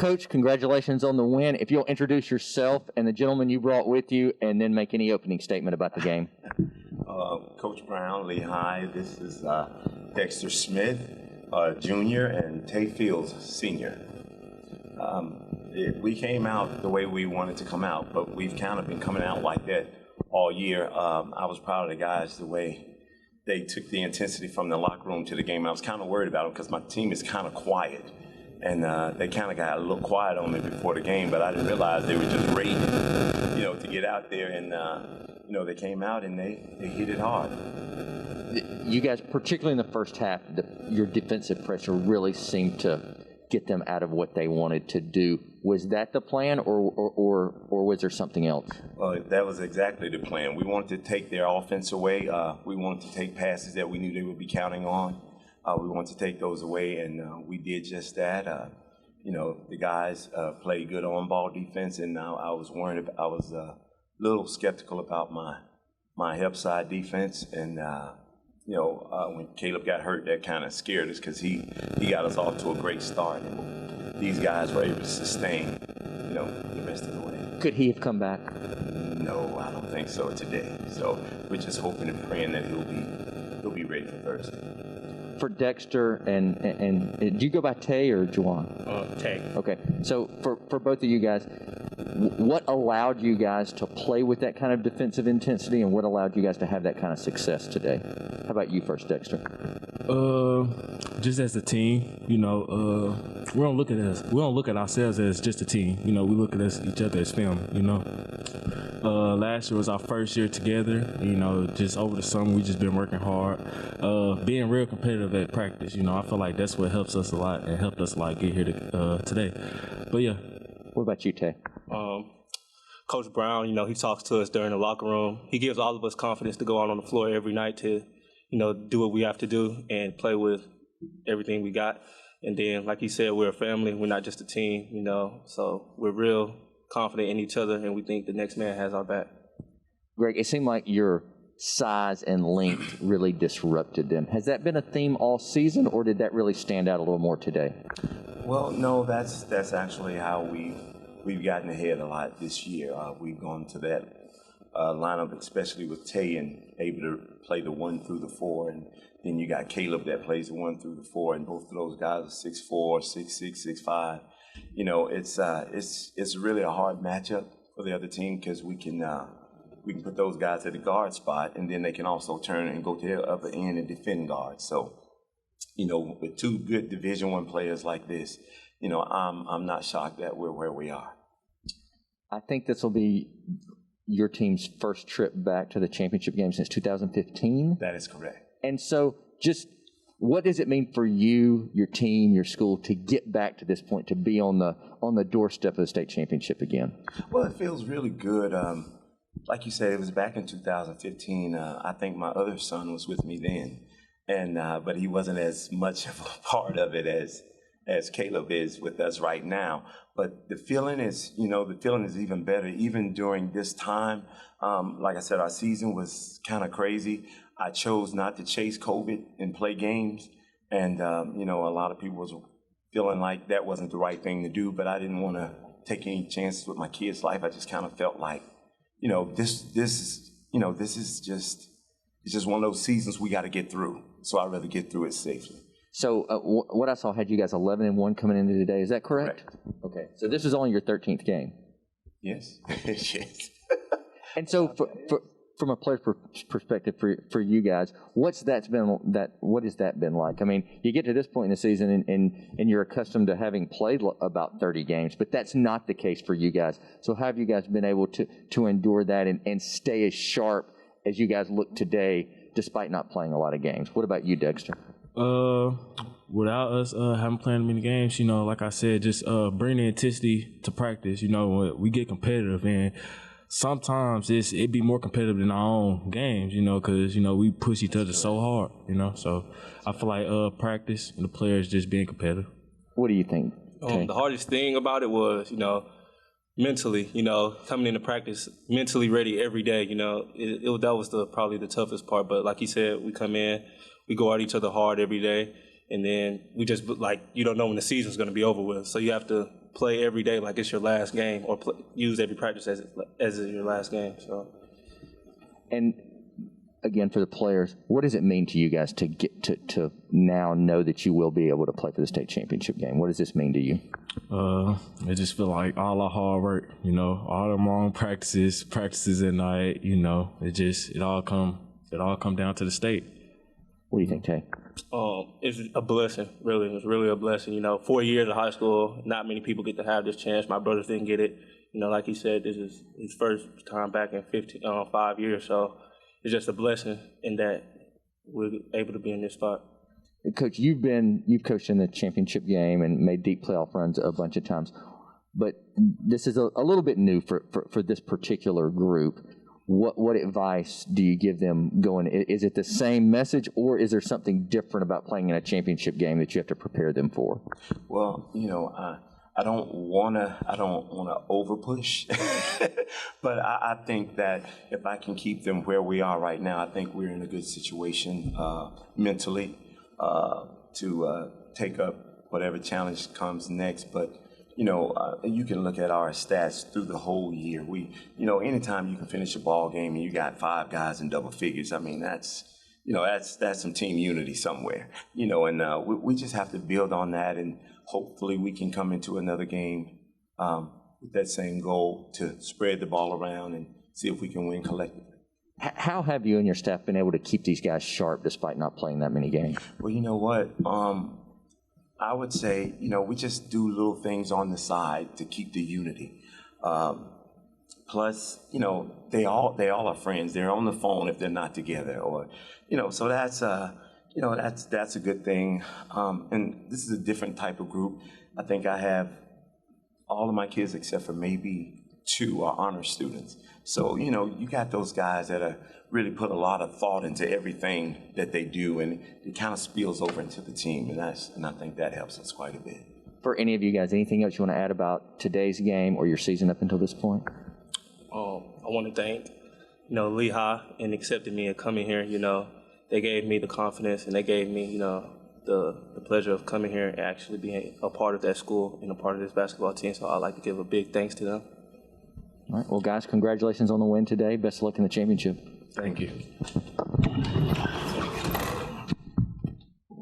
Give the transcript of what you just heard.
Coach, congratulations on the win. If you'll introduce yourself and the gentleman you brought with you, and then make any opening statement about the game. Coach Brown, Lehigh. This is Dexter Smith, Jr., and Tay Fields, Senior. We came out the way we wanted to come out, but we've kind of been coming out like that all year. I was proud of the guys, the way they took the intensity from the locker room to the game. I was kind of worried about them because my team is kind of quiet, and they kind of got a little quiet on me before the game, but I didn't realize they were just ready, to get out there, and they came out and they hit it hard. You guys, particularly in the first half, your defensive pressure really seemed to get them out of what they wanted to do. Was that the plan, or was there something else? Well, that was exactly the plan. We wanted to take their offense away. We wanted to take passes that we knew they would be counting on. We wanted to take those away, and we did just that. The guys played good on-ball defense, and I was a little skeptical about my help side defense, and when Caleb got hurt, that kind of scared us because he got us off to a great start, and these guys were able to sustain, the rest of the way. Could he have come back? No, I don't think so today. So we're just hoping and praying that he'll be ready for Thursday. For Dexter and do you go by Tay or Juwan? Tay. Okay. So for both of you guys, what allowed you guys to play with that kind of defensive intensity, and what allowed you guys to have that kind of success today? How about you first, Dexter? Just as a team, we don't look at ourselves as just a team. We look at each other as family. Last year was our first year together. Just over the summer we just been working hard, being real competitive at practice. I feel like that's what helps us a lot and helped us a lot get here today. But yeah. What about you, Tay? Coach Brown, he talks to us during the locker room. He gives all of us confidence to go out on the floor every night to, do what we have to do and play with everything we got. And then, like he said, we're a family. We're not just a team, So we're real confident in each other, and we think the next man has our back. Greg, it seemed like your size and length really disrupted them. Has that been a theme all season, or did that really stand out a little more today? Well, no, that's actually how we've gotten ahead a lot this year. We've gone to that lineup, especially with Tay, and able to play the 1 through the 4, and then you got Caleb that plays the 1 through the 4, and both of those guys are 6'4", 6'6", 6'5". It's really a hard matchup for the other team because we can put those guys at the guard spot, and then they can also turn and go to the upper end and defend guard. So, with two good Division I players like this, I'm not shocked that we're where we are. I think this will be your team's first trip back to the championship game since 2015. That is correct. And so just what does it mean for you, your team, your school to get back to this point, to be on the doorstep of the state championship again? Well, it feels really good. Like you said, it was back in 2015. I think my other son was with me then, and but he wasn't as much of a part of it as Caleb is with us right now. But the feeling is, even better, even during this time. Like I said, our season was kind of crazy. I chose not to chase COVID and play games. And, a lot of people was feeling like that wasn't the right thing to do, but I didn't want to take any chances with my kids' life. I just kind of felt like, this is just one of those seasons we got to get through. So I'd rather get through it safely. So what I saw had you guys 11-1 coming into today. Is that correct? Okay. So this is only your 13th game. Yes. Yes. And so from a player's perspective for you guys, what has that been like? I mean, you get to this point in the season and you're accustomed to having played about 30 games, but that's not the case for you guys. So how have you guys been able to endure that and stay as sharp as you guys look today, despite not playing a lot of games? What about you, Dexter? Without us having played many games, like I said, just bring the intensity to practice. When we get competitive, and sometimes it'd be more competitive than our own games, because we push each other so hard, So I feel like practice and the players just being competitive. What do you think? The hardest thing about it was, mentally, coming into practice mentally ready every day. That was probably the toughest part. But like you said, we come in, we go at each other hard every day, and then we just you don't know when the season's going to be over with. So you have to play every day like it's your last game, or use every practice as your last game. So, and again, for the players, what does it mean to you guys to get to now know that you will be able to play for the state championship game? What does this mean to you? It just feel like all our hard work, all the long practices at night, it all come down to the state. What do you think, Tay? It's a blessing, really. It's really a blessing. 4 years of high school, not many people get to have this chance. My brothers didn't get it. Like he said, this is his first time back in 5 years. So it's just a blessing in that we're able to be in this spot. Coach, you've coached in the championship game and made deep playoff runs a bunch of times, but this is a little bit new for this particular group. What advice do you give them going? Is it the same message, or is there something different about playing in a championship game that you have to prepare them for? Well, I don't wanna over push, but I think that if I can keep them where we are right now, I think we're in a good situation mentally to take up whatever challenge comes next. But you can look at our stats through the whole year. Anytime you can finish a ball game and you got 5 guys in double figures, I mean, that's some team unity somewhere. And we just have to build on that, and hopefully we can come into another game with that same goal to spread the ball around and see if we can win collectively. How have you and your staff been able to keep these guys sharp despite not playing that many games? Well, you know what? I would say, we just do little things on the side to keep the unity. Plus, they all are friends. They're on the phone if they're not together, or, so that's a good thing. And this is a different type of group. I think I have all of my kids except for maybe 2 are honor students. So, you got those guys that really put a lot of thought into everything that they do, and it kind of spills over into the team, and I think that helps us quite a bit. For any of you guys, anything else you want to add about today's game or your season up until this point? I want to thank, Lehigh in accepting me and coming here. They gave me the confidence, and they gave me, the pleasure of coming here and actually being a part of that school and a part of this basketball team. So I'd like to give a big thanks to them. All right. Well, guys, congratulations on the win today. Best of luck in the championship. Thank you.